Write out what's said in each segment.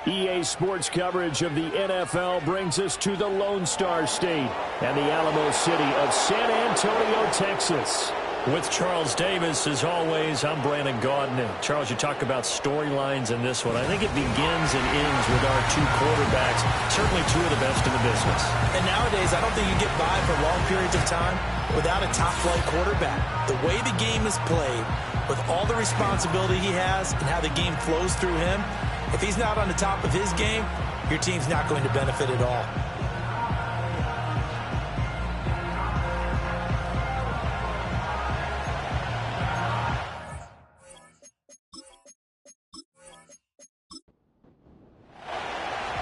EA Sports coverage of the NFL brings us to the Lone Star State and the Alamo City of San Antonio, Texas. With Charles Davis, as always, I'm Brandon Gaudin. Charles, you talk about storylines in this one. I think it begins and ends with our two quarterbacks, certainly two of the best in the business. And nowadays, I don't think you get by for long periods of time without a top-flight quarterback. The way the game is played, with all the responsibility he has and how the game flows through him, if he's not on the top of his game, your team's not going to benefit at all.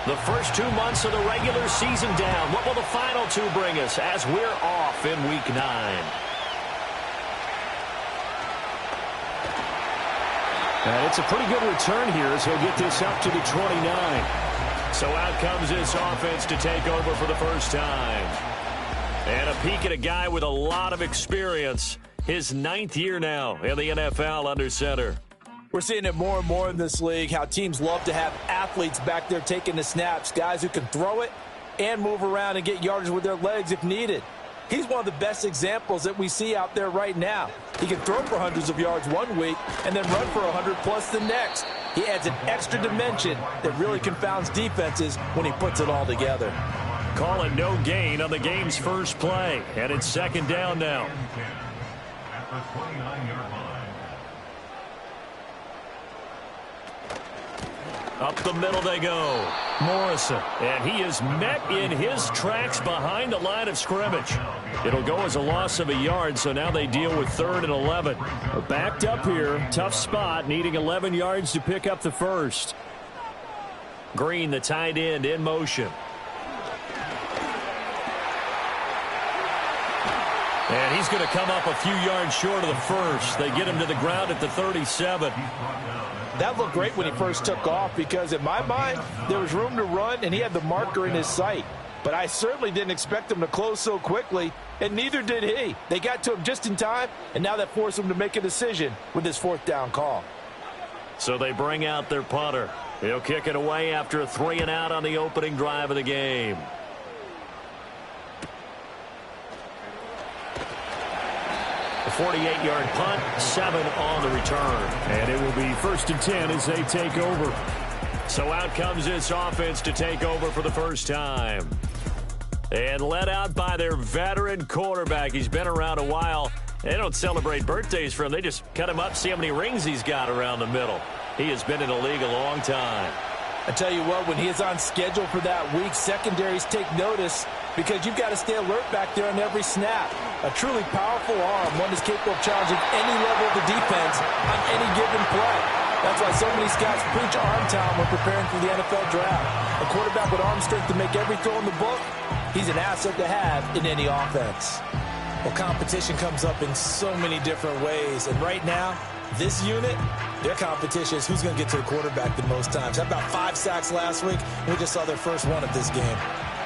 The first 2 months of the regular season down. What will the final two bring us as we're off in Week 9? And it's a pretty good return here as he'll get this up to the 29. So out comes this offense to take over for the first time. And a peek at a guy with a lot of experience. His 9th year now in the NFL under center. We're seeing it more and more in this league, how teams love to have athletes back there taking the snaps, guys who can throw it and move around and get yardage with their legs if needed. He's one of the best examples that we see out there right now. He can throw for hundreds of yards one week and then run for 100+ the next. He adds an extra dimension that really confounds defenses when he puts it all together. Calling no gain on the game's first play, and it's second down now. At the 29-yard line. Up the middle they go. Morrison. And he is met in his tracks behind the line of scrimmage. It'll go as a loss of a yard, so now they deal with 3rd and 11. Backed up here. Tough spot, needing 11 yards to pick up the first. Green, the tight end, in motion. And he's going to come up a few yards short of the first. They get him to the ground at the 37. That looked great when he first took off because, in my mind, there was room to run and he had the marker in his sight. But I certainly didn't expect him to close so quickly, and neither did he. They got to him just in time, and now that forced him to make a decision with his 4th down call. So they bring out their punter. He'll kick it away after a 3-and-out on the opening drive of the game. A 48-yard punt, 7 on the return. And it will be 1st and 10 as they take over. So out comes this offense to take over for the first time. And led out by their veteran quarterback. He's been around a while. They don't celebrate birthdays for him. They just cut him up, see how many rings he's got around the middle. He has been in the league a long time. I tell you what, when he is on schedule for that week, secondaries take notice because you've got to stay alert back there on every snap. A truly powerful arm, one that's capable of challenging any level of the defense on any given play. That's why so many scouts preach arm time when preparing for the NFL draft. A quarterback with arm strength to make every throw in the book, he's an asset to have in any offense. Well, competition comes up in so many different ways, and right now, this unit, their competition is who's going to get to the quarterback the most times. Had about 5 sacks last week, and we just saw their first one of this game.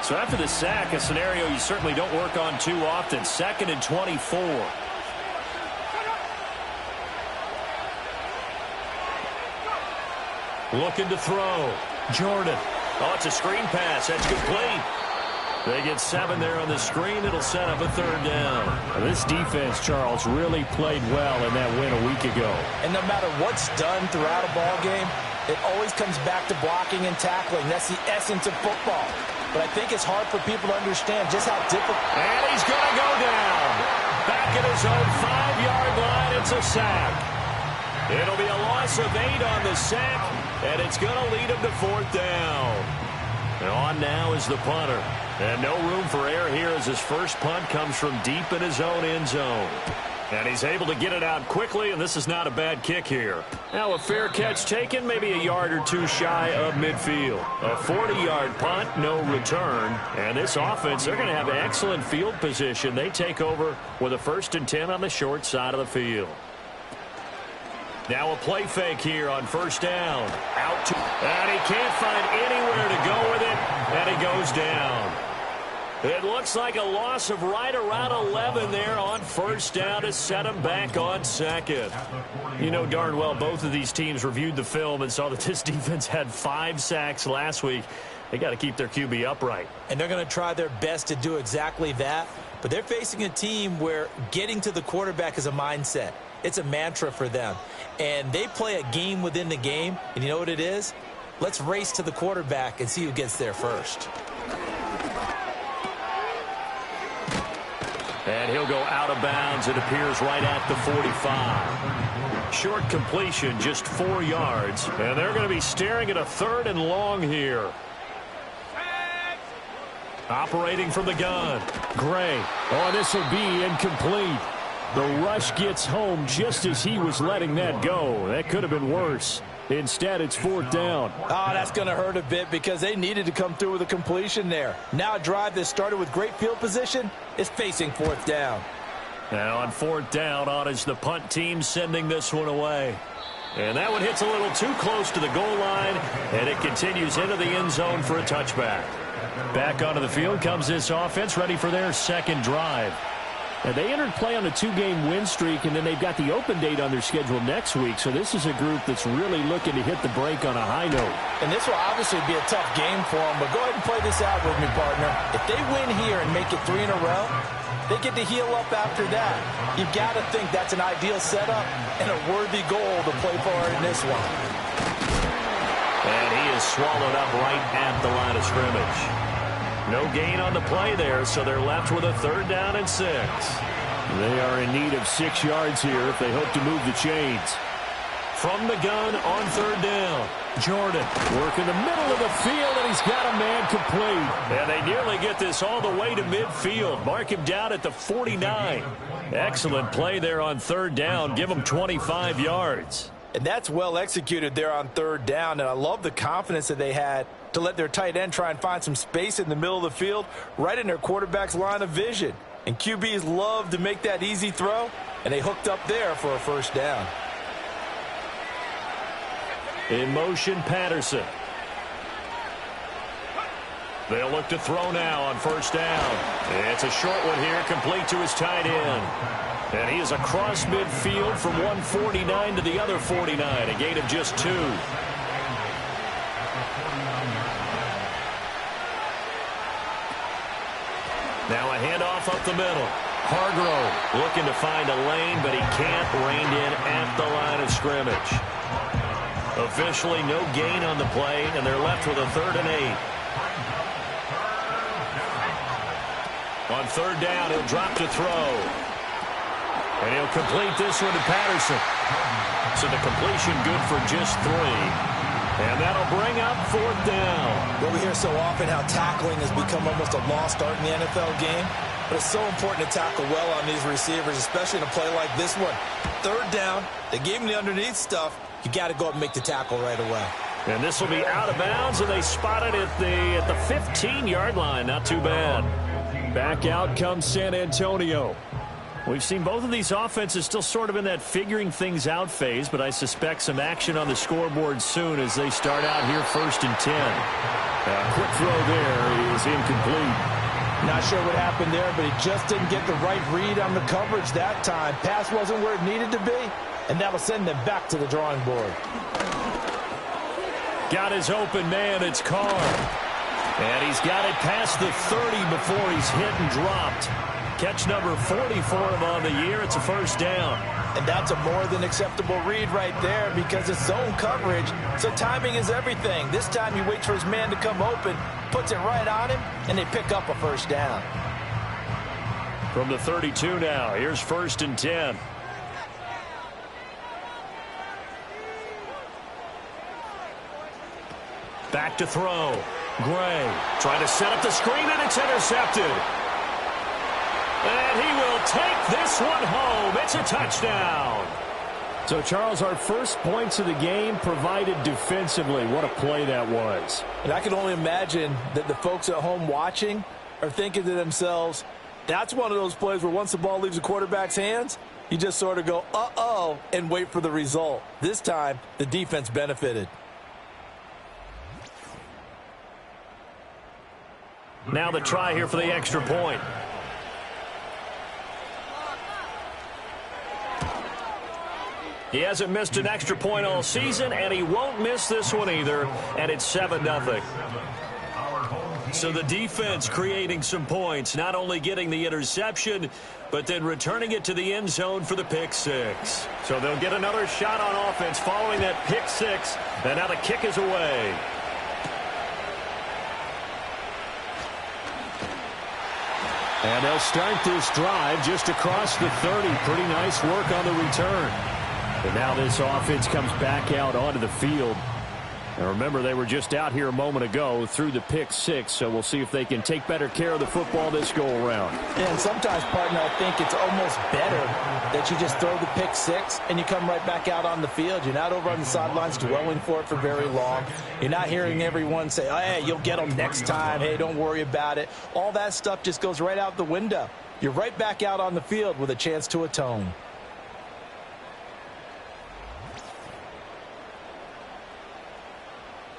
So after the sack, a scenario you certainly don't work on too often. 2nd and 24. Looking to throw. Jordan. Oh, it's a screen pass. That's complete. They get 7 there on the screen. It'll set up a 3rd down. This defense, Charles, really played well in that win a week ago. And no matter what's done throughout a ball game, it always comes back to blocking and tackling. That's the essence of football. But I think it's hard for people to understand just how difficult. And he's going to go down. Back at his own 5-yard line. It's a sack. It'll be a loss of 8 on the sack, and it's going to lead him to 4th down. And on now is the punter. And no room for error here as his first punt comes from deep in his own end zone. And he's able to get it out quickly, and this is not a bad kick here. Now a fair catch taken, maybe a yard or two shy of midfield. A 40-yard punt, no return. And this offense, they're going to have excellent field position. They take over with a 1st and 10 on the short side of the field. Now a play fake here on 1st down. And he can't find anywhere to go with it, and he goes down. It looks like a loss of right around 11 there on first down to set him back on second. You know darn well both of these teams reviewed the film and saw that this defense had 5 sacks last week. They got to keep their QB upright. And they're going to try their best to do exactly that. But they're facing a team where getting to the quarterback is a mindset. It's a mantra for them. And they play a game within the game. And you know what it is? Let's race to the quarterback and see who gets there first. And he'll go out of bounds. It appears right at the 45. Short completion, just 4 yards. And they're going to be staring at a 3rd and long here. Operating from the gun. Gray. Oh, this will be incomplete. The rush gets home just as he was letting that go. That could have been worse. Instead, it's 4th down. Oh, that's going to hurt a bit because they needed to come through with a completion there. Now a drive that started with great field position is facing 4th down. Now on 4th down, on is the punt team sending this one away. And that one hits a little too close to the goal line, and it continues into the end zone for a touchback. Back onto the field comes this offense, ready for their second drive. And they entered play on a 2-game win streak, and then they've got the open date on their schedule next week. So this is a group that's really looking to hit the break on a high note. And this will obviously be a tough game for them, but go ahead and play this out with me, partner. If they win here and make it 3 in a row, they get to heal up after that. You've got to think that's an ideal setup and a worthy goal to play for in this one. And he is swallowed up right at the line of scrimmage. No gain on the play there, so they're left with a 3rd down and 6. They are in need of 6 yards here if they hope to move the chains. From the gun on 3rd down. Jordan working the middle of the field, and he's got a man complete. And they nearly get this all the way to midfield. Mark him down at the 49. Excellent play there on 3rd down. Give him 25 yards. And that's well executed there on 3rd down, and I love the confidence that they had to let their tight end try and find some space in the middle of the field, right in their quarterback's line of vision. And QBs love to make that easy throw, and they hooked up there for a 1st down. In motion, Patterson. They'll look to throw now on 1st down. It's a short one here, complete to his tight end. And he is across midfield from 149 to the other 49, a gain of just 2. Now a handoff up the middle. Hargrove looking to find a lane, but he can't. Reined in at the line of scrimmage. Officially no gain on the play, and they're left with a 3rd and 8. On 3rd down, he'll drop to throw. And he'll complete this one to Patterson. So the completion good for just 3. And that'll bring up 4th down. Well, we hear so often how tackling has become almost a lost art in the NFL game. But it's so important to tackle well on these receivers, especially in a play like this one. 3rd down, they gave him the underneath stuff. You got to go up and make the tackle right away. And this will be out of bounds, and they spot it at the 15-yard line. Not too bad. Back out comes San Antonio. We've seen both of these offenses still sort of in that figuring things out phase, but I suspect some action on the scoreboard soon as they start out here 1st and 10. A quick throw there is incomplete. Not sure what happened there, but he just didn't get the right read on the coverage that time. Pass wasn't where it needed to be, and that'll send them back to the drawing board. Got his open man, it's Carr. And he's got it past the 30 before he's hit and dropped. Catch number 40 for him on the year. It's a 1st down. And that's a more than acceptable read right there because it's zone coverage, so timing is everything. This time he waits for his man to come open, puts it right on him, and they pick up a 1st down. From the 32 now, here's 1st and 10. Back to throw. Gray trying to set up the screen, and it's intercepted. And he will take this one home. It's a touchdown. So, Charles, our first points of the game provided defensively. What a play that was. And I can only imagine that the folks at home watching are thinking to themselves, that's one of those plays where once the ball leaves the quarterback's hands, you just sort of go, uh-oh, and wait for the result. This time, the defense benefited. Now the try here for the extra point. He hasn't missed an extra point all season, and he won't miss this one either, and it's 7-0. So the defense creating some points, not only getting the interception, but then returning it to the end zone for the pick six. So they'll get another shot on offense following that pick six, and now the kick is away. And they'll start this drive just across the 30. Pretty nice work on the return. And now this offense comes back out onto the field. And remember, they were just out here a moment ago through the pick six, so we'll see if they can take better care of the football this go-around. And sometimes, partner, I think it's almost better that you just throw the pick six and you come right back out on the field. You're not over on the sidelines dwelling for it for very long. You're not hearing everyone say, oh, hey, you'll get them next time. Hey, don't worry about it. All that stuff just goes right out the window. You're right back out on the field with a chance to atone.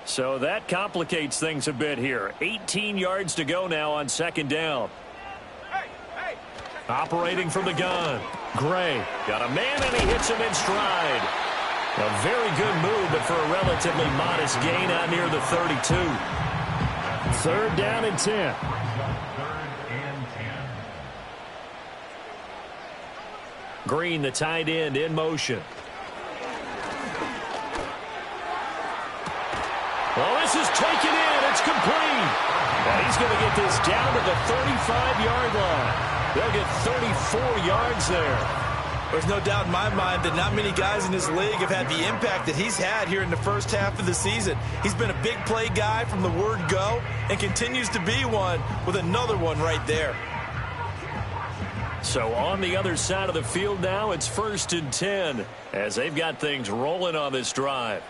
So that complicates things a bit here. 18 yards to go now on second down. Operating from the gun. Gray got a man, and he hits him in stride. A very good move, but for a relatively modest gain out near the 32. Third down and 10. Green, the tight end, in motion. Well, this is taken in. It's complete. And he's going to get this down to the 35-yard line. They'll get 34 yards there. There's no doubt in my mind that not many guys in this league have had the impact that he's had here in the first half of the season. He's been a big play guy from the word go and continues to be one with another one right there. So on the other side of the field now, it's 1st and 10 as they've got things rolling on this drive.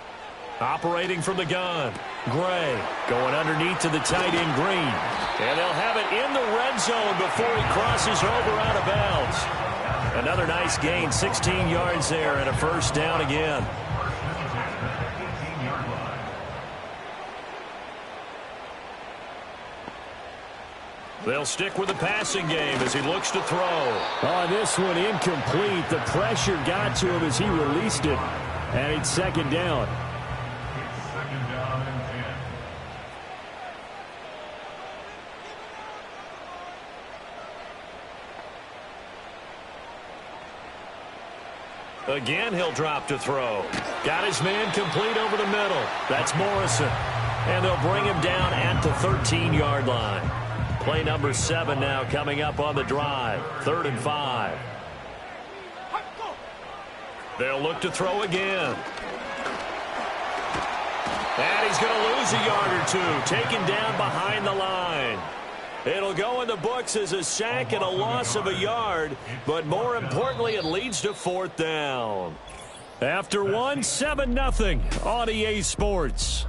Operating from the gun. Gray going underneath to the tight end Green. And they'll have it in the red zone before he crosses over out of bounds. Another nice gain, 16 yards there, and a first down again. They'll stick with the passing game as he looks to throw. On this one, incomplete. The pressure got to him as he released it. And it's second down. Again, he'll drop to throw. Got his man complete over the middle. That's Morrison. And they'll bring him down at the 13-yard line. Play number 7 now coming up on the drive. 3rd and 5. They'll look to throw again. And he's going to lose a yard or two. Taken down behind the line. It'll go in the books as a sack and a loss of a yard, but more importantly, it leads to 4th down. After one, 7-0 on EA Sports.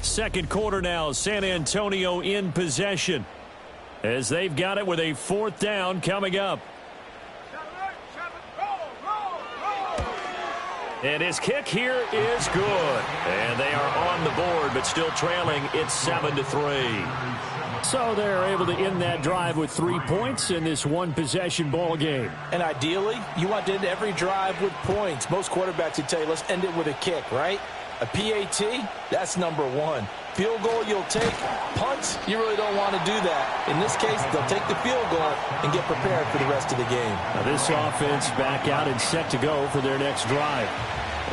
Second quarter now, San Antonio in possession as they've got it with a 4th down coming up. And his kick here is good. And they are on the board, but still trailing. It's 7-3. So they're able to end that drive with 3 points in this one-possession ball game. And ideally, you want to end every drive with points. Most quarterbacks would tell you, let's end it with a kick, right? A PAT, that's number 1. Field goal you'll take. Punts, you really don't want to do that. In this case, they'll take the field goal and get prepared for the rest of the game. Now this offense back out and set to go for their next drive.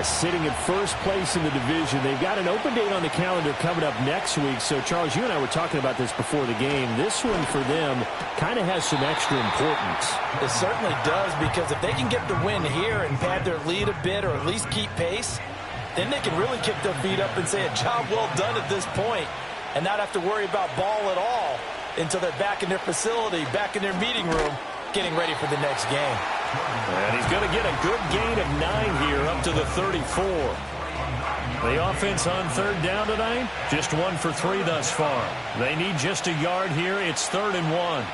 Sitting in first place in the division. They've got an open date on the calendar coming up next week. So, Charles, you and I were talking about this before the game. This one for them kind of has some extra importance. It certainly does, because if they can get the win here and pad their lead a bit or at least keep pace, then they can really kick their feet up and say a job well done at this point and not have to worry about ball at all until they're back in their facility, back in their meeting room, getting ready for the next game. And he's going to get a good gain of 9 here up to the 34. The offense on 3rd down tonight, just 1 for 3 thus far. They need just a yard here. It's 3rd and 1.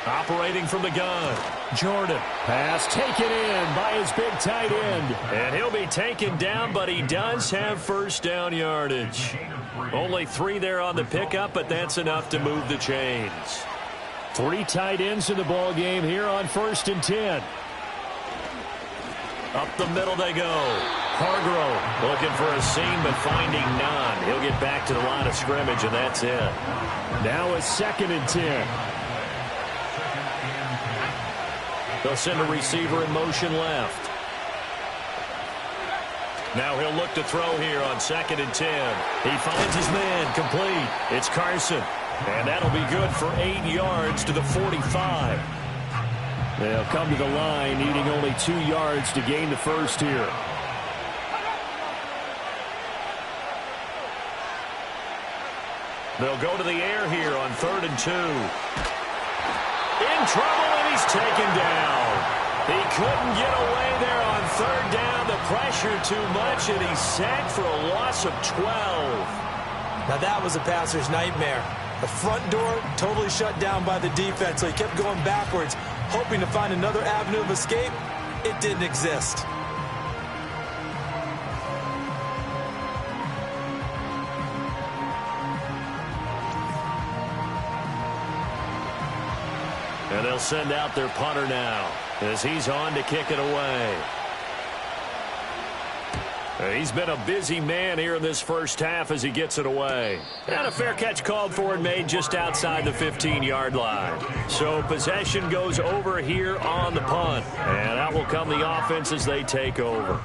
Operating from the gun, Jordan. Pass taken in by his big tight end. And he'll be taken down, but he does have first down yardage. Only 3 there on the pickup, but that's enough to move the chains. 3 tight ends in the ball game here on 1st and 10. Up the middle they go. Hargrove looking for a seam, but finding none. He'll get back to the line of scrimmage, and that's it. Now a 2nd and 10. They'll send a receiver in motion left. Now he'll look to throw here on 2nd and 10. He finds his man, complete. It's Carson. And that'll be good for 8 yards to the 45. They'll come to the line, needing only 2 yards to gain the first here. They'll go to the air here on 3rd and 2. In trouble, and he's taken down. He couldn't get away there on 3rd down. The pressure too much, and he's sacked for a loss of 12. Now that was a passer's nightmare. The front door totally shut down by the defense, so he kept going backwards, hoping to find another avenue of escape. It didn't exist. And they'll send out their punter now as he's on to kick it away. He's been a busy man here in this first half as he gets it away. And a fair catch called for and made just outside the 15-yard line. So possession goes over here on the punt. And out will come the offense as they take over.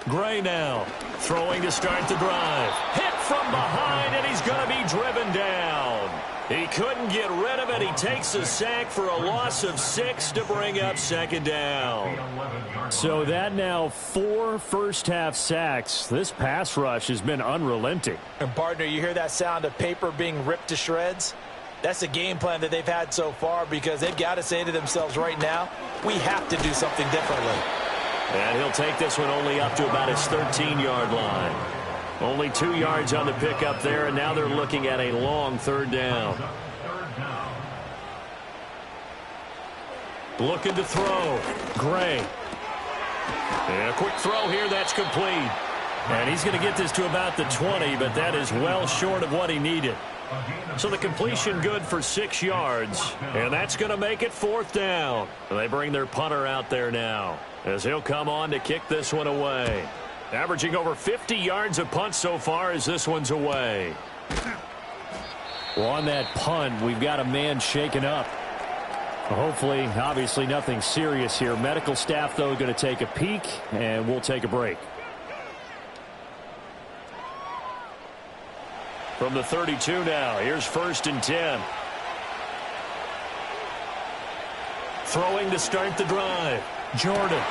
Gray now, throwing to start the drive. Hit from behind, and he's going to be driven down. He couldn't get rid of it. He takes a sack for a loss of 6 to bring up 2nd down. So that now 4 first-half sacks. This pass rush has been unrelenting. And, partner, you hear that sound of paper being ripped to shreds? That's a game plan that they've had so far because they've got to say to themselves right now, we have to do something differently. And he'll take this one only up to about his 13-yard line. Only 2 yards on the pickup there, and now they're looking at a long 3rd down. Looking to throw. Gray. And a quick throw here, that's complete. And he's going to get this to about the 20, but that is well short of what he needed. So the completion good for 6 yards, and that's going to make it 4th down. And they bring their punter out there now as he'll come on to kick this one away. Averaging over 50 yards of punt so far as this one's away. Well, on that punt, we've got a man shaken up. Hopefully, obviously nothing serious here. Medical staff, though, going to take a peek, and we'll take a break. From the 32 now, here's 1st and 10. Throwing to start the drive. Jordan.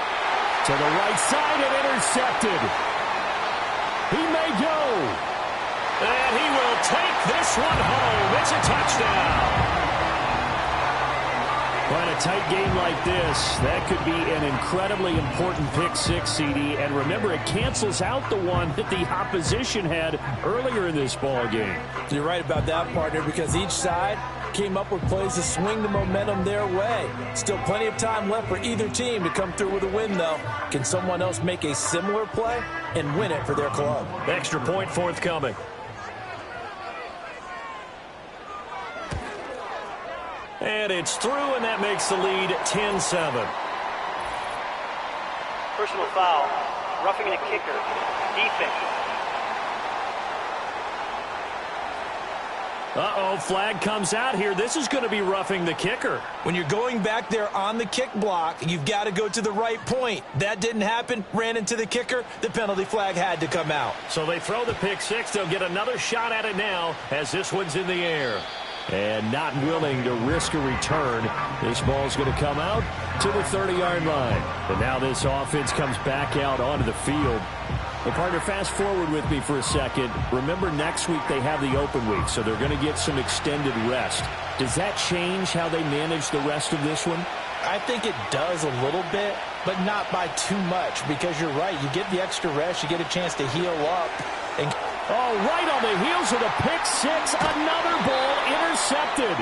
To the right side and intercepted. He may go. And he will take this one home. It's a touchdown. But a tight game like this, that could be an incredibly important pick six, CD. And remember, it cancels out the one that the opposition had earlier in this ball game. You're right about that, partner, because each side came up with plays to swing the momentum their way. Still plenty of time left for either team to come through with a win, though. Can someone else make a similar play and win it for their club? Extra point forthcoming. And it's through, and that makes the lead 10-7. Personal foul, roughing the kicker, defense. Uh-oh, flag comes out here. This is going to be roughing the kicker. When you're going back there on the kick block, you've got to go to the right point. That didn't happen, ran into the kicker. The penalty flag had to come out. So they throw the pick six. They'll get another shot at it now as this one's in the air. And not willing to risk a return. This ball's going to come out to the 30-yard line. And now this offense comes back out onto the field. Well, partner, fast forward with me for a second. Remember, next week they have the open week, so they're going to get some extended rest. Does that change how they manage the rest of this one? I think it does a little bit, but not by too much, because you're right. You get the extra rest. You get a chance to heal up. And right on the heels of the pick six, another ball intercepted.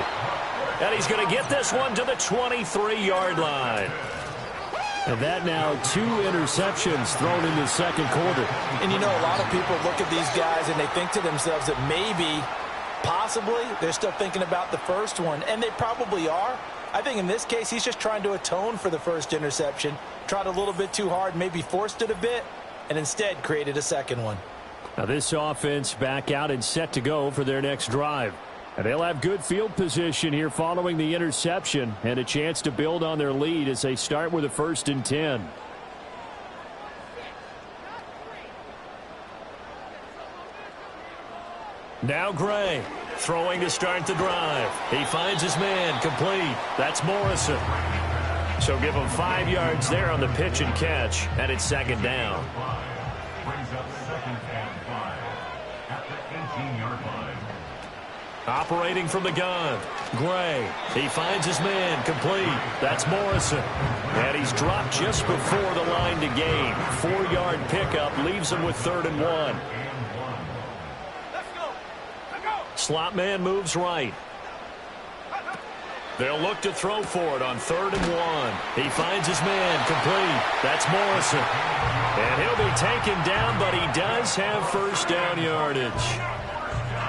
And he's going to get this one to the 23-yard line. And that now 2 interceptions thrown in the second quarter. And, you know, a lot of people look at these guys and they think to themselves that maybe, possibly, they're still thinking about the first one. And they probably are. I think in this case, he's just trying to atone for the first interception. Tried a little bit too hard, maybe forced it a bit, and instead created a second one. Now this offense back out and set to go for their next drive. And they'll have good field position here following the interception and a chance to build on their lead as they start with a 1st and 10. Now Gray throwing to start the drive. He finds his man complete. That's Morrison. So give him 5 yards there on the pitch and catch, and it's 2nd down. Brings up 2nd and 5 at the 18-yard line. Operating from the gun, Gray. He finds his man complete. That's Morrison. And he's dropped just before the line to gain. 4-yard pickup leaves him with 3rd and 1. Slot man moves right. They'll look to throw for it on 3rd and 1. He finds his man complete. That's Morrison. And he'll be taken down, but he does have 1st down yardage.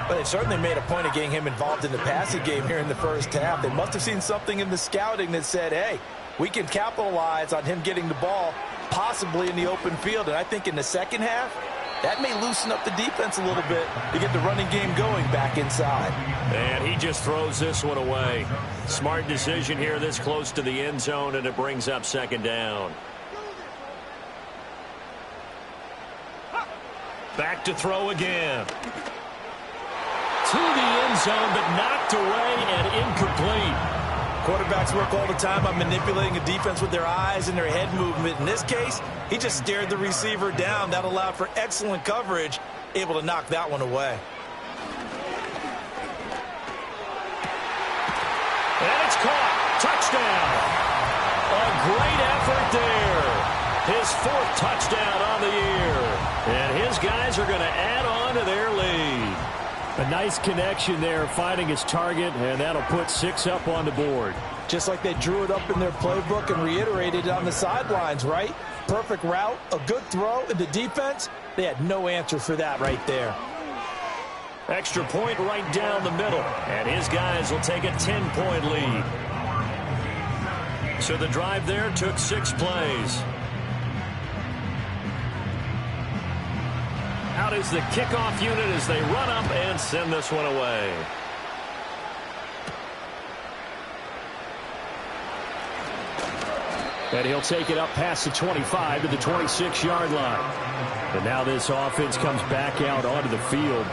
But they certainly made a point of getting him involved in the passing game here in the first half. They must have seen something in the scouting that said, hey, we can capitalize on him getting the ball possibly in the open field. And I think in the second half, that may loosen up the defense a little bit to get the running game going back inside. And he just throws this one away. Smart decision here this close to the end zone, and it brings up 2nd down. Back to throw again. To the end zone, but knocked away and incomplete. Quarterbacks work all the time on manipulating a defense with their eyes and their head movement. In this case, he just stared the receiver down. That allowed for excellent coverage, able to knock that one away. And it's caught. Touchdown. A great effort there. His 4th touchdown on the year. And his guys are going to add on to their lead. A nice connection there, finding his target, and that'll put 6 up on the board. Just like they drew it up in their playbook and reiterated it on the sidelines, right? Perfect route, a good throw, and the defense, they had no answer for that right there. Extra point right down the middle, and his guys will take a 10-point lead. So the drive there took 6 plays. Out is the kickoff unit as they run up and send this one away. And he'll take it up past the 25 to the 26-yard line. And now this offense comes back out onto the field.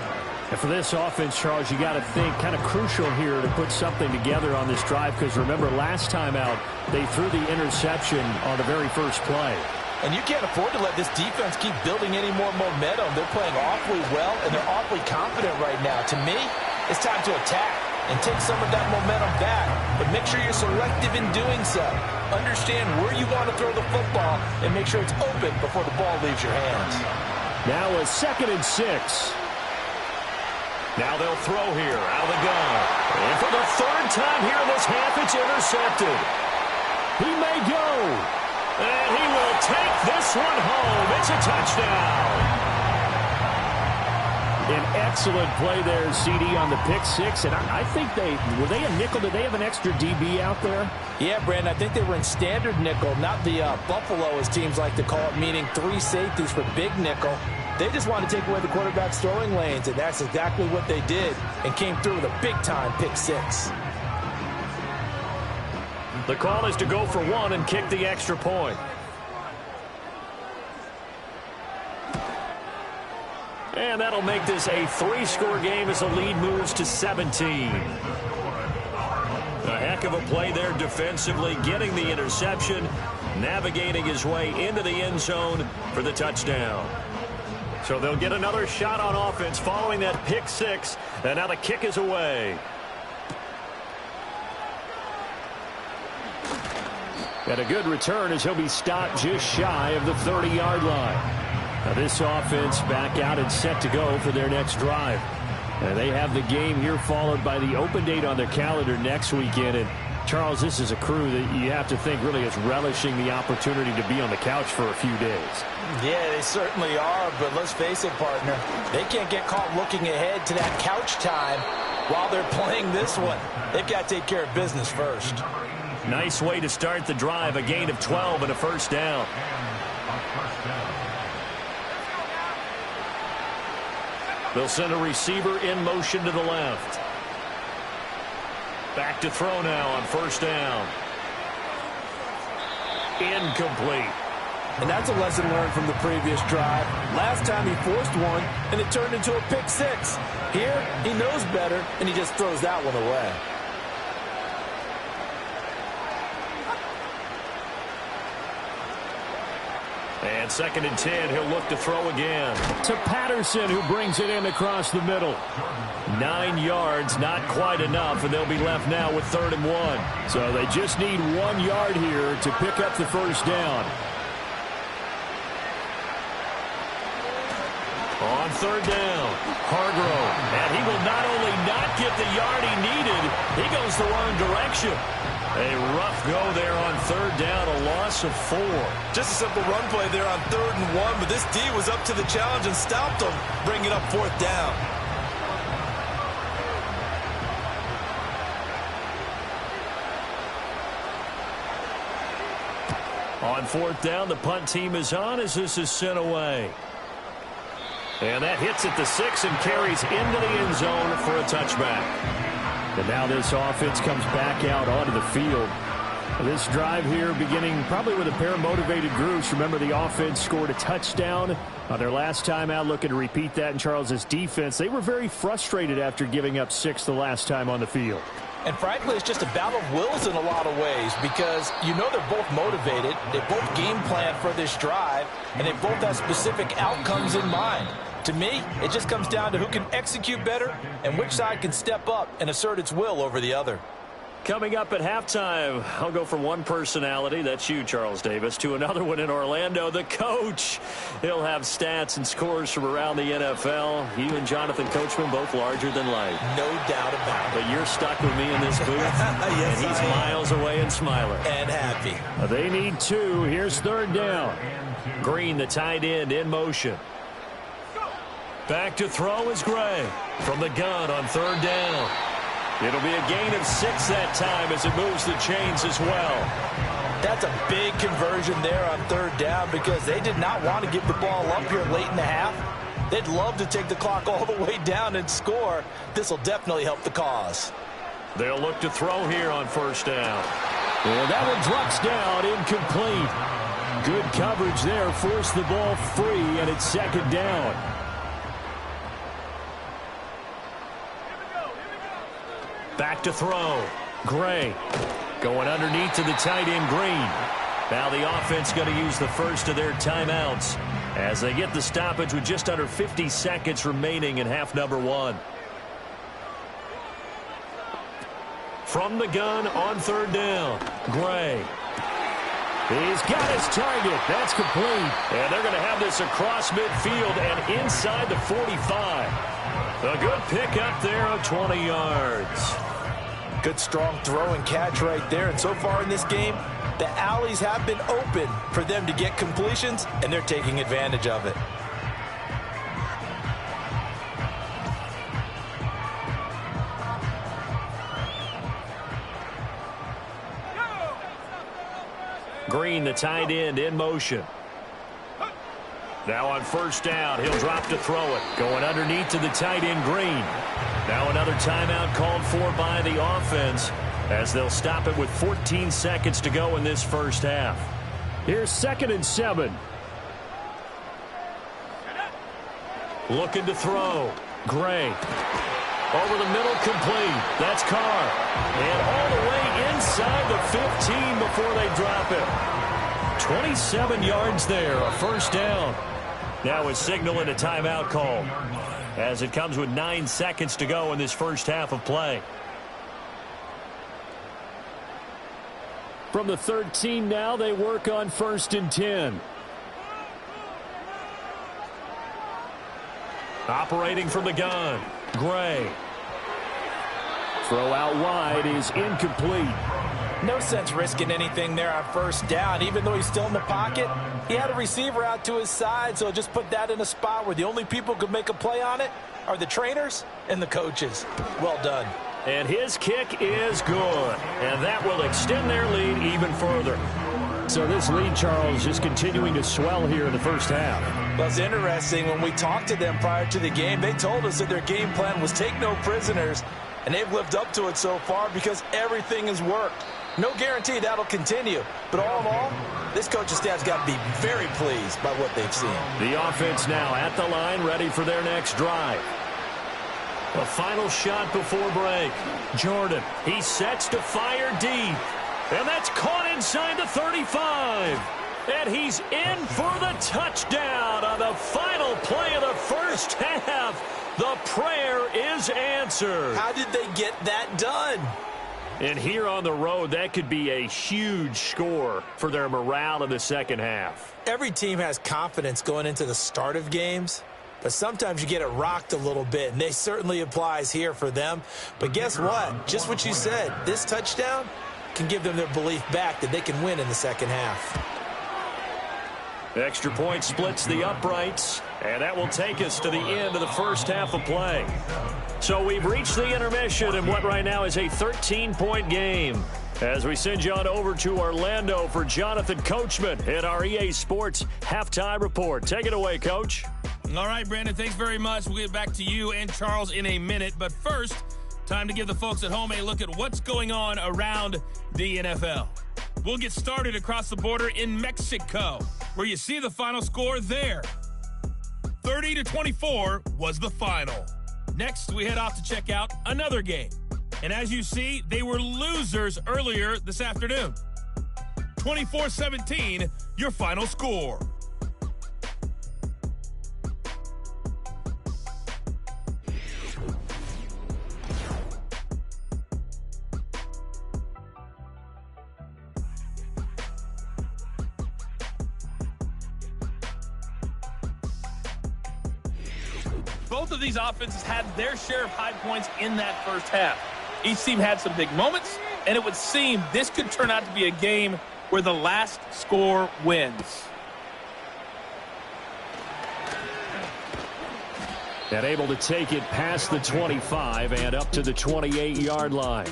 And for this offense, Charles, you got to think kind of crucial here to put something together on this drive, because remember last time out they threw the interception on the very first play. And you can't afford to let this defense keep building any more momentum. They're playing awfully well, and they're awfully confident right now. To me, it's time to attack and take some of that momentum back. But make sure you're selective in doing so. Understand where you want to throw the football and make sure it's open before the ball leaves your hands. Now a 2nd and 6. Now they'll throw here out of the gun. And for the 3rd time here in this half, it's intercepted. He may go. And he will take this one home. It's a touchdown. An excellent play there, CD, on the pick 6. And I think were they a nickel? Did they have an extra DB out there? Yeah, Brandon, I think they were in standard nickel, not the Buffalo, as teams like to call it, meaning 3 safeties for big nickel. They just wanted to take away the quarterback's throwing lanes, and that's exactly what they did, and came through with a big-time pick 6. The call is to go for 1 and kick the extra point. And that'll make this a 3-score game as the lead moves to 17. A heck of a play there defensively, getting the interception, navigating his way into the end zone for the touchdown. So they'll get another shot on offense following that pick 6, and now the kick is away. And a good return as he'll be stopped just shy of the 30-yard line. Now this offense back out and set to go for their next drive. And they have the game here followed by the open date on their calendar next weekend. And Charles, this is a crew that you have to think really is relishing the opportunity to be on the couch for a few days. Yeah, they certainly are, but let's face it, partner. They can't get caught looking ahead to that couch time while they're playing this one. They've got to take care of business first. Nice way to start the drive, a gain of 12 and a first down. They'll send a receiver in motion to the left. Back to throw now on first down. Incomplete. And that's a lesson learned from the previous drive. Last time he forced one, and it turned into a pick six. Here, he knows better, and he just throws that one away. And 2nd and 10, he'll look to throw again. To Patterson, who brings it in across the middle. 9 yards, not quite enough, and they'll be left now with 3rd and 1. So they just need 1 yard here to pick up the first down. On 3rd down, Hargrove. And he will not only not get the yard he needed, he goes the wrong direction. A rough go there on 3rd down, a loss of 4. Just a simple run play there on 3rd and 1, but this D was up to the challenge and stopped him, bringing up 4th down. On 4th down, the punt team is on as this is sent away. And that hits at the 6 and carries into the end zone for a touchback. And now this offense comes back out onto the field. This drive here beginning probably with a pair of motivated groups. Remember, the offense scored a touchdown on their last time out, looking to repeat that in Charles's defense. They were very frustrated after giving up 6 the last time on the field. And frankly, it's just a battle of wills in a lot of ways because you know they're both motivated, they both game plan for this drive, and they both have specific outcomes in mind. To me, it just comes down to who can execute better and which side can step up and assert its will over the other. Coming up at halftime, I'll go from one personality, that's you, Charles Davis, to another one in Orlando, the coach. He'll have stats and scores from around the NFL. You and Jonathan Coachman, both larger than life. No doubt about it. But you're stuck with me in this booth, yes, and he's miles away and smiling. And happy. They need 2. Here's 3rd down. Green, the tight end, in motion. Back to throw is Gray from the gun on 3rd down. It'll be a gain of 6 that time as it moves the chains as well. That's a big conversion there on 3rd down because they did not want to give the ball up here late in the half. They'd love to take the clock all the way down and score. This will definitely help the cause. They'll look to throw here on 1st down. And that one drops down, incomplete. Good coverage there, forced the ball free, and it's 2nd down. Back to throw. Gray going underneath to the tight end Green. Now the offense going to use the first of their timeouts as they get the stoppage with just under 50 seconds remaining in half number 1. From the gun on 3rd down, Gray. He's got his target. That's complete. And they're going to have this across midfield and inside the 45. A good pick up there of 20 yards. Good strong throw and catch right there. And so far in this game, the alleys have been open for them to get completions, and they're taking advantage of it. Green, the tight end, in motion. Now on 1st down, he'll drop to throw it. Going underneath to the tight end, Green. Now another timeout called for by the offense as they'll stop it with 14 seconds to go in this first half. Here's 2nd and 7. Looking to throw. Gray. Over the middle, complete. That's Carr. And all the way inside the 15 before they drop it. 27 yards there, a 1st down. Now a signal and a timeout call as it comes with 9 seconds to go in this first half of play. From the 13 now, they work on 1st and 10. Operating from the gun, Gray. Throw out wide is incomplete. No sense risking anything there on 1st down. Even though he's still in the pocket, he had a receiver out to his side, so just put that in a spot where the only people who could make a play on it are the trainers and the coaches. Well done. And his kick is good. And that will extend their lead even further. So this lead, Charles, just continuing to swell here in the first half. Well, it's interesting. When we talked to them prior to the game, they told us that their game plan was take no prisoners. And they've lived up to it so far because everything has worked. No guarantee that'll continue. But all in all, this coaching staff's got to be very pleased by what they've seen. The offense now at the line, ready for their next drive. A final shot before break. Jordan, he sets to fire deep. And that's caught inside the 35. And he's in for the touchdown on the final play of the first half. The prayer is answered. How did they get that done? And here on the road, that could be a huge score for their morale in the second half. Every team has confidence going into the start of games, but sometimes you get it rocked a little bit, and they certainly applies here for them. But guess what? Just what you said, this touchdown can give them their belief back that they can win in the second half. Extra point splits the uprights, and that will take us to the end of the first half of play. So we've reached the intermission in what right now is a 13-point game. As we send you on over to Orlando for Jonathan Coachman at our EA Sports Halftime Report. Take it away, Coach. All right, Brandon, thanks very much. We'll get back to you and Charles in a minute. But first, time to give the folks at home a look at what's going on around the NFL. We'll get started across the border in Mexico, where you see the final score there. 30-24 was the final. Next, we head off to check out another game. And as you see, they were losers earlier this afternoon. 24-17, your final score. Both of these offenses had their share of high points in that first half. Each team had some big moments, and it would seem this could turn out to be a game where the last score wins. And able to take it past the 25 and up to the 28-yard line.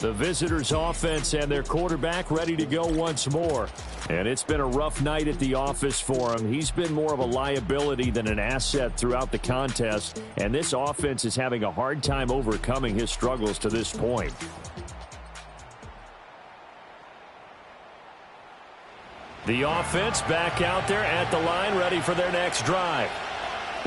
The visitors' offense and their quarterback ready to go once more. And it's been a rough night at the office for him. He's been more of a liability than an asset throughout the contest. And this offense is having a hard time overcoming his struggles to this point. The offense back out there at the line, ready for their next drive.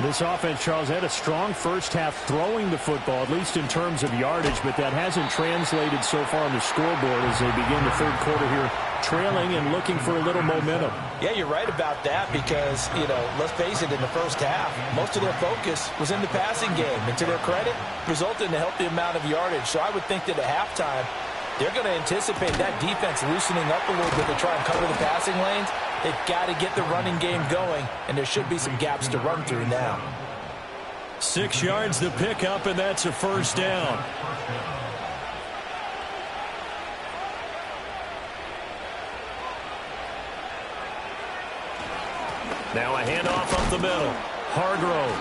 This offense, Charles, had a strong first half throwing the football, at least in terms of yardage, but that hasn't translated so far on the scoreboard as they begin the third quarter here, trailing and looking for a little momentum. Yeah, you're right about that because, let's face it, in the first half, most of their focus was in the passing game. And to their credit, resulted in a healthy amount of yardage. So I would think that at halftime, they're going to anticipate that defense loosening up a little bit to try and cover the passing lanes. They've got to get the running game going, and there should be some gaps to run through now. 6 yards to pick up, and that's a first down. Now a handoff up the middle. Hargrove.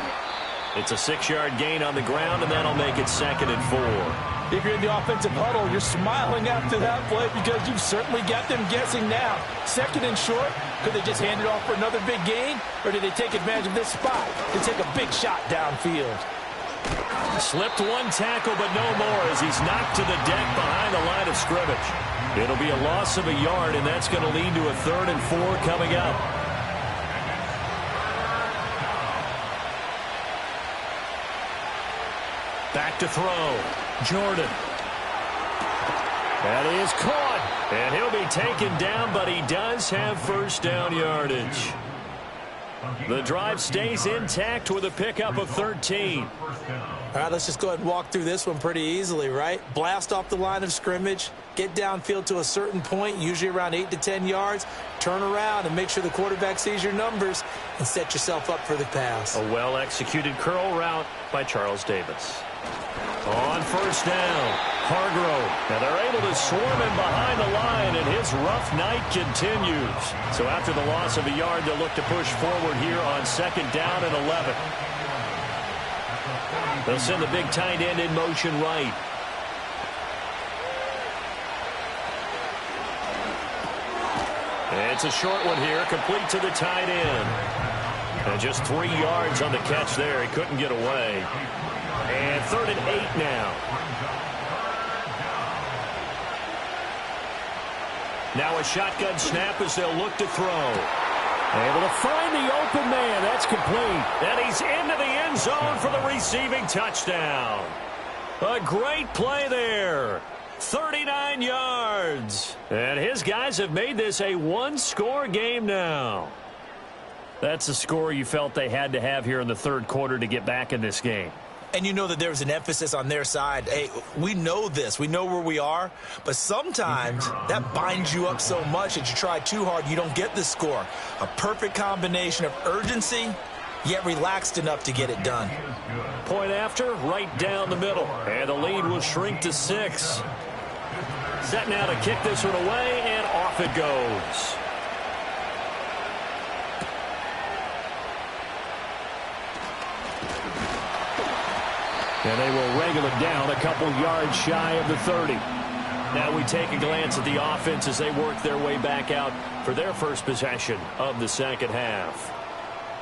It's a 6-yard gain on the ground, and that'll make it 2nd and 4. If you're in the offensive huddle, you're smiling after that play because you've certainly got them guessing now. 2nd and short, could they just hand it off for another big gain? Or did they take advantage of this spot to take a big shot downfield? Slipped one tackle, but no more as he's knocked to the deck behind the line of scrimmage. It'll be a loss of a yard, and that's going to lead to a 3rd and 4 coming up. Back to throw. Jordan. That is caught. And he'll be taken down, but he does have first down yardage. The drive stays intact with a pickup of 13. All right, let's just go ahead and walk through this one pretty easily, right? Blast off the line of scrimmage, get downfield to a certain point, usually around 8 to 10 yards, turn around and make sure the quarterback sees your numbers and set yourself up for the pass. A well-executed curl route by Charles Davis. On first down, Hargrove. And they're able to swarm him behind the line, and his rough night continues. So after the loss of a yard, they'll look to push forward here on second down and 11. They'll send the big tight end in motion right. It's a short one here, complete to the tight end. And just 3 yards on the catch there. He couldn't get away. And 3rd and 8 now. Now a shotgun snap as they'll look to throw. Able to find the open man. That's complete. And he's into the end zone for the receiving touchdown. A great play there. 39 yards. And his guys have made this a one-score game now. That's the score you felt they had to have here in the third quarter to get back in this game. And you know that there's an emphasis on their side. Hey, we know this. We know where we are. But sometimes that binds you up so much that you try too hard, you don't get the score. A perfect combination of urgency, yet relaxed enough to get it done. Point after, right down the middle. And the lead will shrink to 6. Set now to kick this one away, and off it goes. And they will wrangle it down a couple yards shy of the 30. Now we take a glance at the offense as they work their way back out for their first possession of the second half.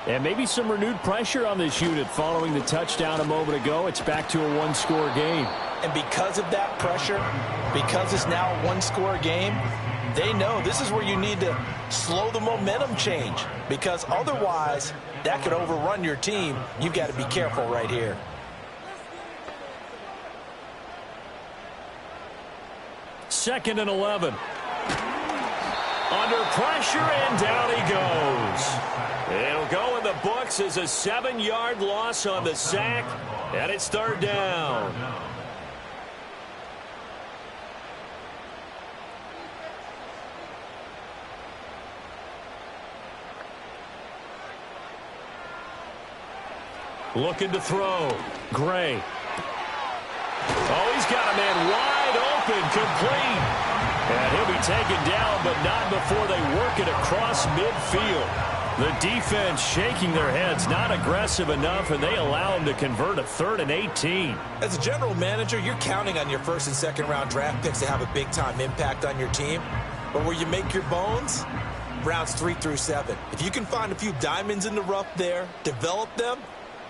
And maybe some renewed pressure on this unit following the touchdown a moment ago. It's back to a one-score game. And because of that pressure, because it's now a one-score game, they know this is where you need to slow the momentum change. Because otherwise, that could overrun your team. You've got to be careful right here. Second and 11. Under pressure, and down he goes. It'll go in the books as a 7-yard loss on the sack, and it's 3rd down. Looking to throw. Gray. Oh, he's got a man wide open, complete. And he'll be taken down, but not before they work it across midfield. The defense shaking their heads, not aggressive enough, and they allow him to convert a 3rd and 18. As a general manager, you're counting on your first and second round draft picks to have a big-time impact on your team. But where you make your bones, rounds 3 through 7. If you can find a few diamonds in the rough there, develop them,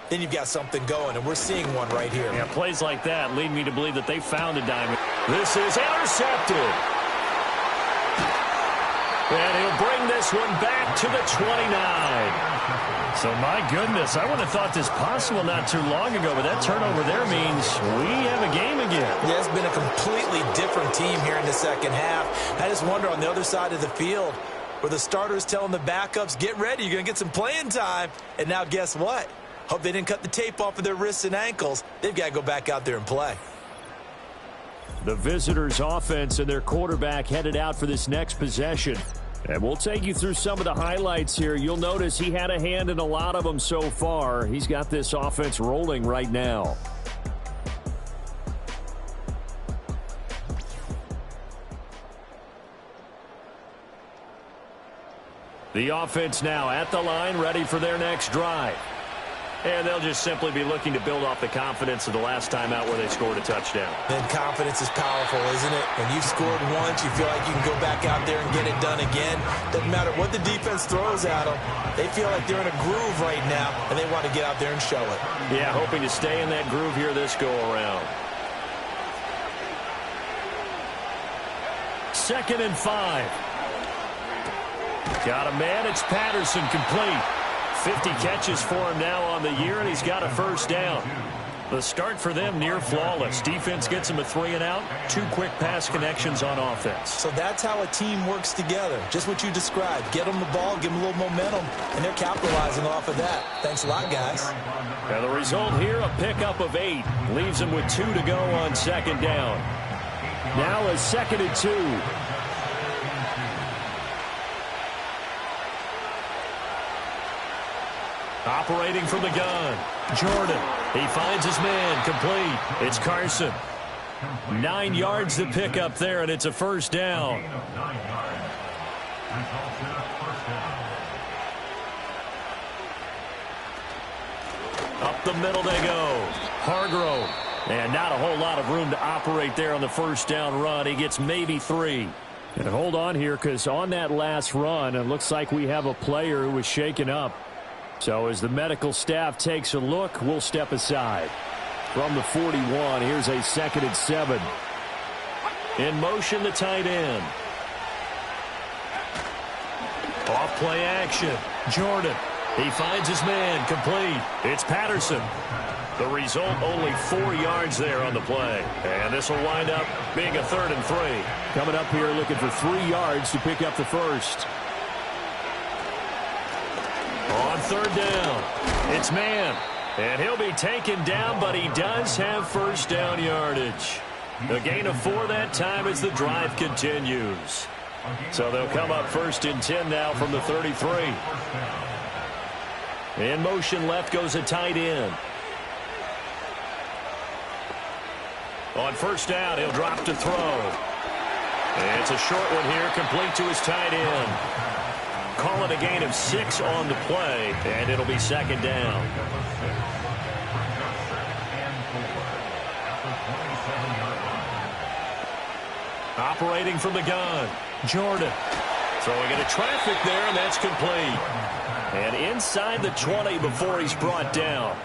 then you've got something going, and we're seeing one right here. Yeah, plays like that lead me to believe that they found a diamond. This is intercepted. And he'll bring this one back to the 29. So, my goodness, I wouldn't have thought this possible not too long ago, but that turnover there means we have a game again. Yeah, it's been a completely different team here in the second half. I just wonder on the other side of the field where the starters telling the backups, get ready, you're going to get some playing time. And now guess what? Hope they didn't cut the tape off of their wrists and ankles. They've got to go back out there and play. The visitors' offense and their quarterback headed out for this next possession. And we'll take you through some of the highlights here. You'll notice he had a hand in a lot of them so far. He's got this offense rolling right now. The offense now at the line, ready for their next drive. And they'll just simply be looking to build off the confidence of the last time out where they scored a touchdown. Then confidence is powerful, isn't it? When you've scored once, you feel like you can go back out there and get it done again. Doesn't matter what the defense throws at them. They feel like they're in a groove right now, and they want to get out there and show it. Yeah, hoping to stay in that groove here this go-around. 2nd and 5. Got a man. It's Patterson, complete. 50 catches for him now on the year, and he's got a first down. The start for them near flawless. Defense gets them a 3-and-out. 2 quick pass connections on offense. So that's how a team works together. Just what you described. Get them the ball, give them a little momentum, and they're capitalizing off of that. Thanks a lot, guys. And the result here, a pickup of 8. Leaves them with 2 to go on second down. Now a 2nd and 2. Operating from the gun, Jordan. He finds his man, complete. It's Carson. 9 yards to pick up there, and it's a first down. Up the middle they go. Hargrove. And not a whole lot of room to operate there on the first down run. He gets maybe 3. And hold on here, because on that last run, it looks like we have a player who was shaken up. So as the medical staff takes a look, we'll step aside. From the 41, here's a 2nd and 7. In motion, the tight end. Off play action. Jordan. He finds his man, complete. It's Patterson. The result, only 4 yards there on the play. And this will wind up being a 3rd and 3. Coming up here looking for 3 yards to pick up the first. On 3rd down, it's man. And he'll be taken down, but he does have first down yardage. A gain of 4 that time as the drive continues. So they'll come up 1st and 10 now from the 33. In motion left goes a tight end. On 1st down, he'll drop to throw. And it's a short one here, complete to his tight end. Call it a gain of 6 on the play, and it'll be 2nd down. Operating from the gun, Jordan. Throwing into traffic there, and that's complete. And inside the 20 before he's brought down.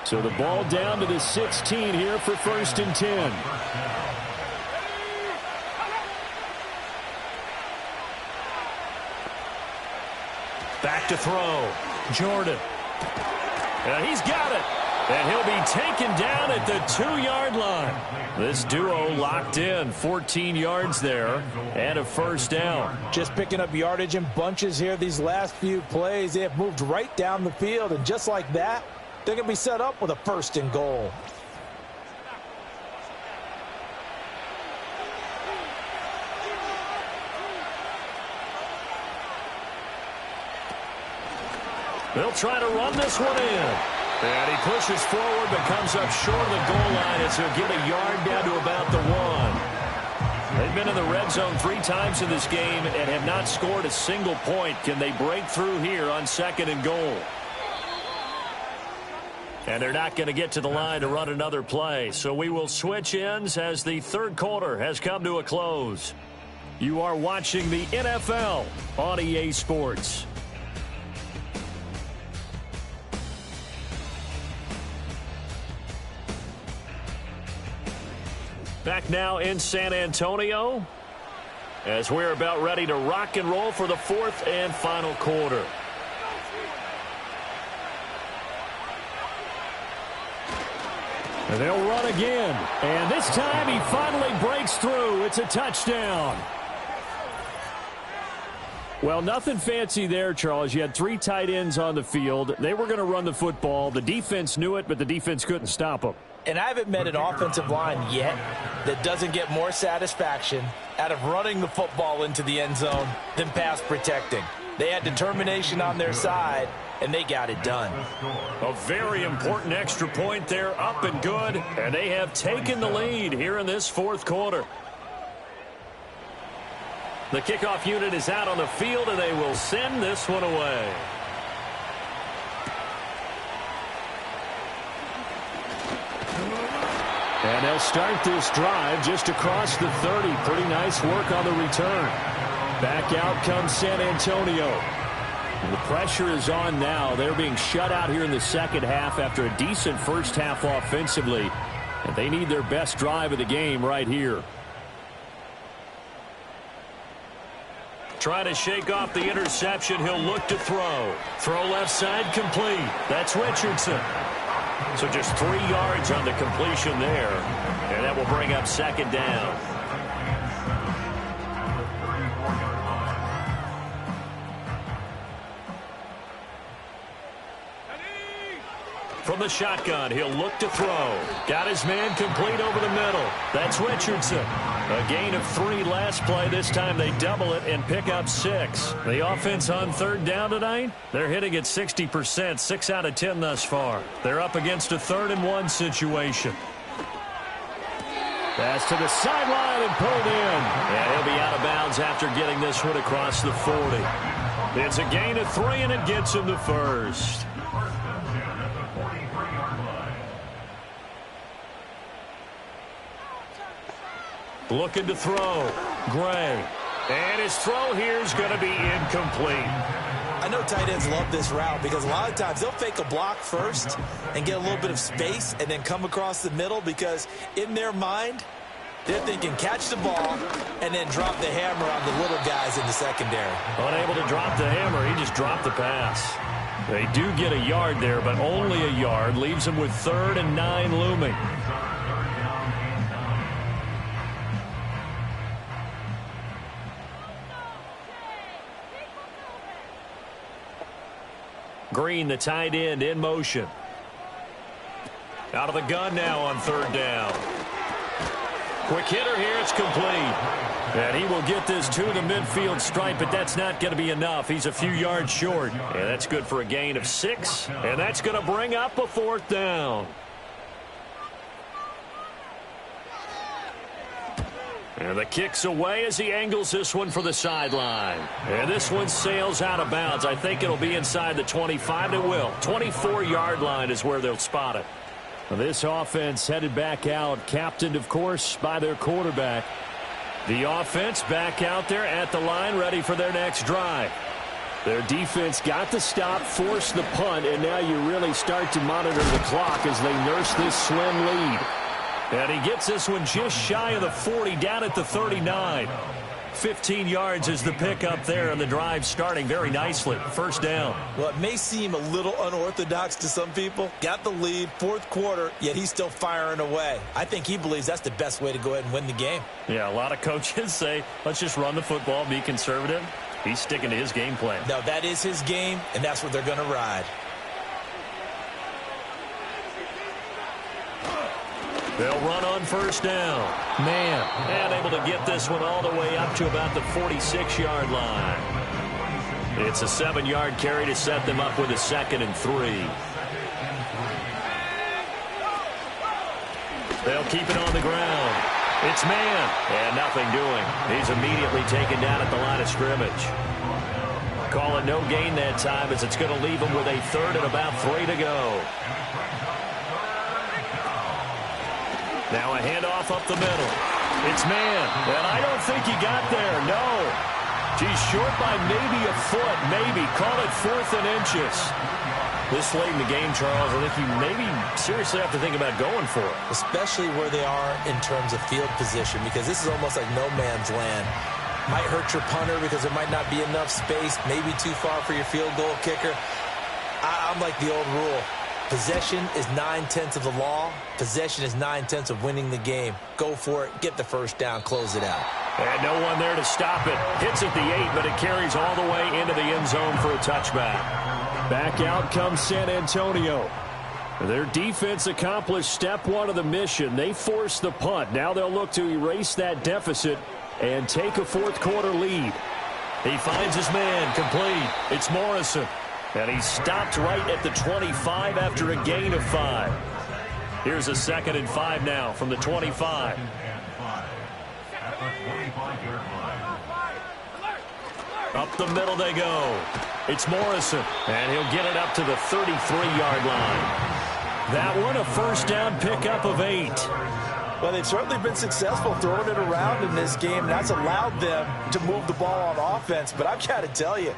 So the ball down to the 16 here for 1st and 10. Back to throw. Jordan. And he's got it. And he'll be taken down at the 2-yard line. This duo locked in. 14 yards there and a first down. Just picking up yardage in bunches here these last few plays. They have moved right down the field, and just like that, they're going to be set up with a 1st and goal. They'll try to run this one in. And he pushes forward but comes up short of the goal line as he'll get a yard down to about the 1. They've been in the red zone 3 times in this game and have not scored a single point. Can they break through here on 2nd and goal? And they're not going to get to the line to run another play. So we will switch ends as the 3rd quarter has come to a close. You are watching the NFL on EA Sports. Back now in San Antonio as we're about ready to rock and roll for the 4th and final quarter. And they'll run again. And this time he finally breaks through. It's a touchdown. Well, nothing fancy there, Charles. You had 3 tight ends on the field. They were going to run the football. The defense knew it, but the defense couldn't stop them. And I haven't met an offensive line yet that doesn't get more satisfaction out of running the football into the end zone than pass protecting. They had determination on their side, and they got it done. A very important extra point there, up and good, and they have taken the lead here in this 4th quarter. The kickoff unit is out on the field, and they will send this one away. And they'll start this drive just across the 30. Pretty nice work on the return. Back out comes San Antonio. And the pressure is on now. They're being shut out here in the 2nd half after a decent first half offensively. And they need their best drive of the game right here. Trying to shake off the interception. He'll look to throw. Throw left side complete. That's Richardson. So just 3 yards on the completion there. And that will bring up second down. From the shotgun, he'll look to throw. Got his man complete over the middle. That's Richardson. A gain of 3 last play. This time they double it and pick up 6. The offense on third down tonight, they're hitting at 60%, 6 out of 10 thus far. They're up against a 3rd-and-1 situation. Pass to the sideline and pulled in. And he'll be out of bounds after getting this one across the 40. It's a gain of 3, and it gets him the first. Looking to throw. Gray. And his throw here is going to be incomplete. I know tight ends love this route because a lot of times they'll fake a block first and get a little bit of space and then come across the middle because in their mind, they're thinking catch the ball and then drop the hammer on the little guys in the secondary. Unable to drop the hammer, he just dropped the pass. They do get a yard there, but only a yard. Leaves them with 3rd and 9 looming. Green, the tight end, in motion. Out of the gun now on 3rd down. Quick hitter here, it's complete. And he will get this to the midfield stripe, but that's not going to be enough. He's a few yards short. And that's good for a gain of 6. And that's going to bring up a 4th down. And the kick's away as he angles this one for the sideline. And this one sails out of bounds. I think it'll be inside the 25. It will. 24-yard line is where they'll spot it. This offense headed back out, captained, of course, by their quarterback. The offense back out there at the line, ready for their next drive. Their defense got the stop, forced the punt, and now you really start to monitor the clock as they nurse this slim lead. And he gets this one just shy of the 40, down at the 39. 15 yards is the pickup there, and the drive starting very nicely. 1st down. Well, it may seem a little unorthodox to some people. Got the lead, 4th quarter, yet he's still firing away. I think he believes that's the best way to go ahead and win the game. Yeah, a lot of coaches say, let's just run the football, be conservative. He's sticking to his game plan. No, that is his game, and that's what they're going to ride. They'll run on 1st down. Man, and able to get this one all the way up to about the 46-yard line. It's a 7-yard carry to set them up with a 2nd and 3. They'll keep it on the ground. It's man, and nothing doing. He's immediately taken down at the line of scrimmage. Call it no gain that time as it's going to leave him with a 3rd and about 3 to go. Now a handoff up the middle. It's man, and I don't think he got there, no. He's short by maybe a foot, maybe. Call it 4th and inches. This late in the game, Charles, I think you maybe seriously have to think about going for it. Especially where they are in terms of field position, because this is almost like no man's land. Might hurt your punter because there might not be enough space, maybe too far for your field goal kicker. I'm like the old rule. Possession is 9/10 of the law. Possession is 9/10 of winning the game. Go for it. Get the 1st down. Close it out. And no one there to stop it. Hits at the 8, but it carries all the way into the end zone for a touchback. Back out comes San Antonio. Their defense accomplished step 1 of the mission. They forced the punt. Now they'll look to erase that deficit and take a 4th quarter lead. He finds his man complete. It's Morrison. And he's stopped right at the 25 after a gain of 5. Here's a 2nd and 5 now from the 25. Up the middle they go. It's Morrison. And he'll get it up to the 33-yard line. That one, a 1st down pickup of 8. Well, they've certainly been successful throwing it around in this game. That's allowed them to move the ball on offense. But I've got to tell you,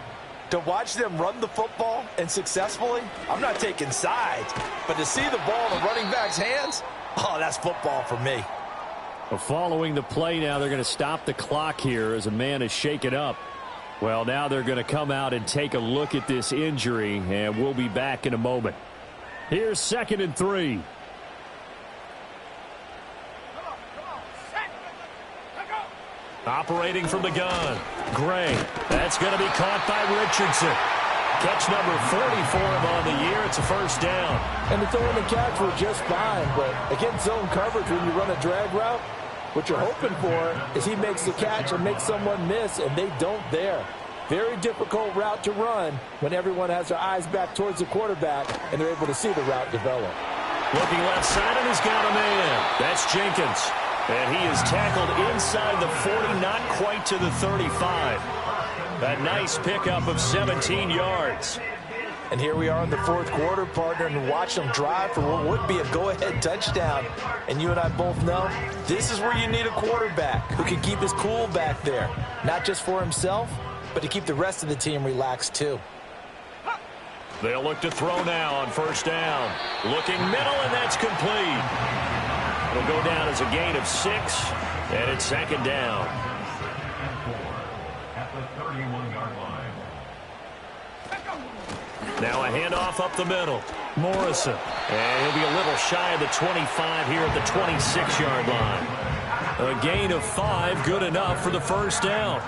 to watch them run the football and successfully, I'm not taking sides, but to see the ball in the running back's hands, oh, that's football for me. Well, following the play now, they're going to stop the clock here as a man is shaken up. Well, now they're going to come out and take a look at this injury, and we'll be back in a moment. Here's 2nd and 3. Operating from the gun. Gray. That's going to be caught by Richardson. Catch number 40 for him on the year. It's a first down. And the throw and the catch were just fine, but against zone coverage when you run a drag route, what you're hoping for is he makes the catch and makes someone miss, and they don't there. Very difficult route to run when everyone has their eyes back towards the quarterback and they're able to see the route develop. Looking left side, and he's got a man. That's Jenkins. And he is tackled inside the 40, not quite to the 35. A nice pickup of 17 yards. And here we are in the fourth quarter, partner, and watch them drive for what would be a go-ahead touchdown. And you and I both know this is where you need a quarterback who can keep his cool back there, not just for himself, but to keep the rest of the team relaxed too. They'll look to throw now on first down. Looking middle, and that's complete. It'll go down as a gain of 6, and it's 2nd down. At the 31-yard line. Now a handoff up the middle. Morrison. And he'll be a little shy of the 25 here at the 26-yard line. A gain of 5, good enough for the first down.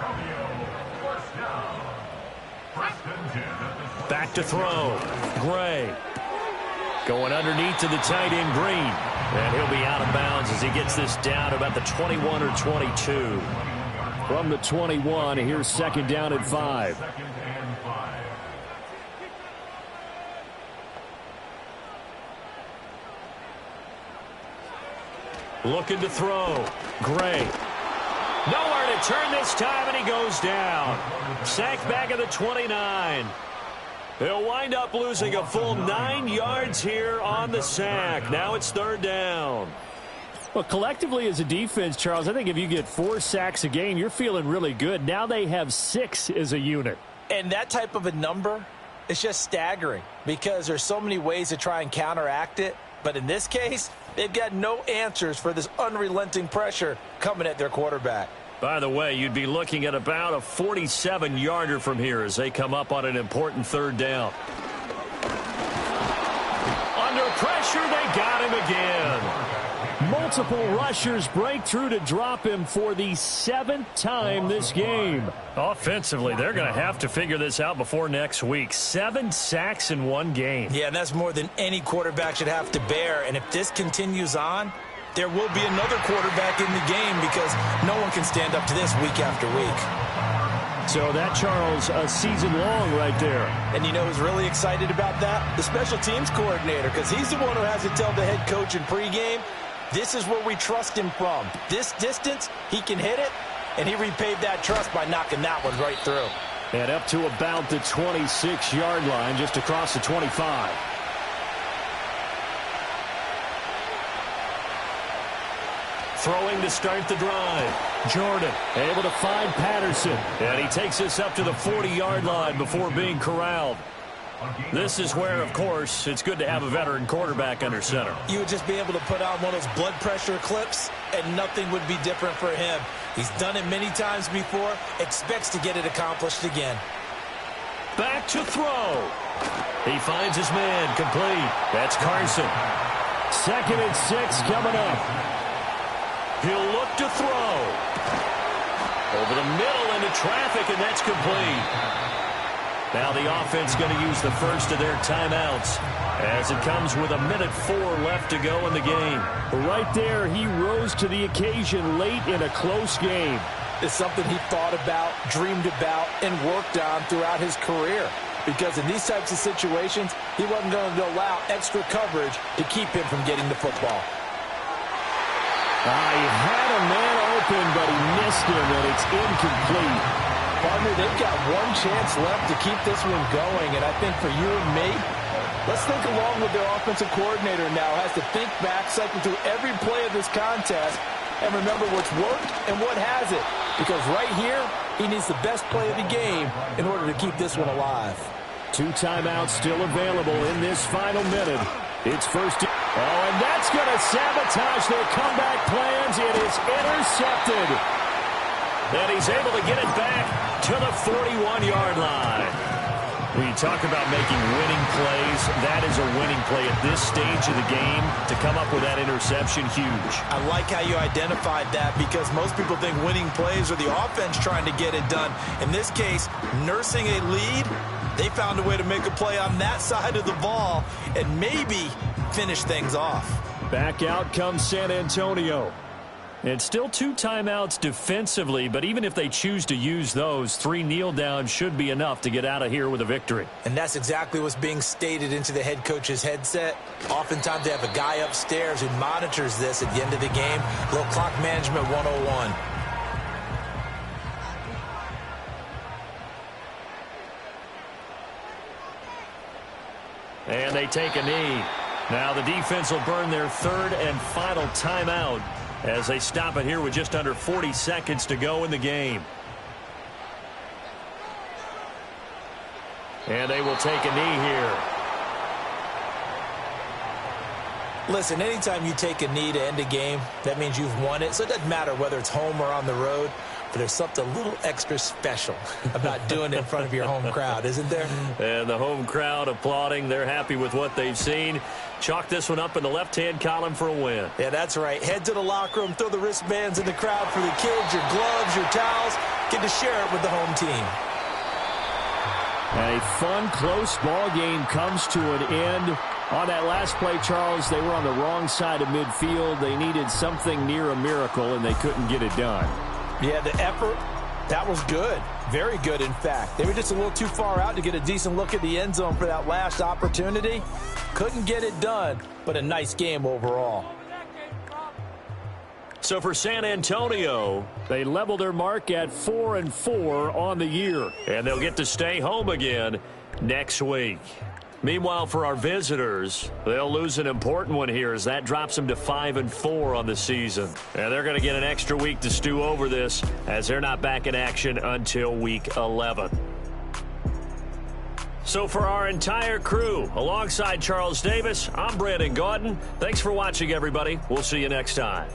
Back to throw. Gray. Going underneath to the tight end, Green. And he'll be out of bounds as he gets this down about the 21 or 22. From the 21, here's 2nd down and 5. Looking to throw. Gray. Nowhere to turn this time, and he goes down. Sacked back at the 29. They'll wind up losing a full 9 yards here on the sack. Now it's 3rd down. Well, collectively as a defense, Charles, I think if you get 4 sacks a game, you're feeling really good. Now they have 6 as a unit. And that type of a number is just staggering because there's so many ways to try and counteract it. But in this case, they've got no answers for this unrelenting pressure coming at their quarterback. By the way, you'd be looking at about a 47-yarder from here as they come up on an important 3rd down. Under pressure, they got him again. Multiple rushers break through to drop him for the 7th time this game. Offensively, they're going to have to figure this out before next week. 7 sacks in one game. Yeah, and that's more than any quarterback should have to bear. And if this continues on, there will be another quarterback in the game because no one can stand up to this week after week. So that, Charles, a season long right there. And you know who's really excited about that? The special teams coordinator, because he's the one who has to tell the head coach in pregame, this is where we trust him from. This distance, he can hit it, and he repaid that trust by knocking that one right through. And up to about the 26-yard line, just across the 25. Throwing to start the drive. Jordan able to find Patterson. And he takes this up to the 40-yard line before being corralled. This is where, of course, it's good to have a veteran quarterback under center. You would just be able to put on one of those blood pressure clips, and nothing would be different for him. He's done it many times before, expects to get it accomplished again. Back to throw. He finds his man, complete. That's Carson. 2nd and 6 coming up. He'll look to throw. Over the middle into traffic, and that's complete. Now the offense going to use the first of their timeouts as it comes with 1:04 left to go in the game. Right there, he rose to the occasion late in a close game. It's something he thought about, dreamed about, and worked on throughout his career. Because in these types of situations, he wasn't going to allow extra coverage to keep him from getting the football. He had a man open, but he missed him, and it's incomplete. Partner, they've got one chance left to keep this one going, and I think for you and me, let's think along with their offensive coordinator now has to think back, cycle through every play of this contest, and remember what's worked and what hasn't. Because right here, he needs the best play of the game in order to keep this one alive. 2 timeouts still available in this final minute. It's first. Oh, and that's going to sabotage their comeback plans. It is intercepted. And he's able to get it back to the 41-yard line. When you talk about making winning plays, that is a winning play at this stage of the game. To come up with that interception, huge. I like how you identified that because most people think winning plays are the offense trying to get it done. In this case, nursing a lead, they found a way to make a play on that side of the ball and maybe finish things off. Back out comes San Antonio. And still 2 timeouts defensively, but even if they choose to use those, 3 kneel downs should be enough to get out of here with a victory. And that's exactly what's being stated into the head coach's headset. Oftentimes they have a guy upstairs who monitors this at the end of the game. Little clock management 101. And they take a knee. Now the defense will burn their 3rd and final timeout as they stop it here with just under 40 seconds to go in the game. And they will take a knee here. Listen, anytime you take a knee to end a game, that means you've won it. So it doesn't matter whether it's home or on the road, but there's something a little extra special about doing it in front of your home crowd, isn't there? And the home crowd applauding. They're happy with what they've seen. Chalk this one up in the left-hand column for a win. Yeah, that's right. Head to the locker room, throw the wristbands in the crowd for the kids, your gloves, your towels. Get to share it with the home team. And a fun, close ball game comes to an end. On that last play, Charles, they were on the wrong side of midfield. They needed something near a miracle, and they couldn't get it done. Yeah, the effort, that was good. Very good, in fact. They were just a little too far out to get a decent look at the end zone for that last opportunity. Couldn't get it done, but a nice game overall. So for San Antonio, they level their mark at 4-4 on the year. And they'll get to stay home again next week. Meanwhile, for our visitors, they'll lose an important one here as that drops them to 5-4 on the season. And they're going to get an extra week to stew over this as they're not back in action until week 11. So for our entire crew, alongside Charles Davis, I'm Brandon Gaudin. Thanks for watching, everybody. We'll see you next time.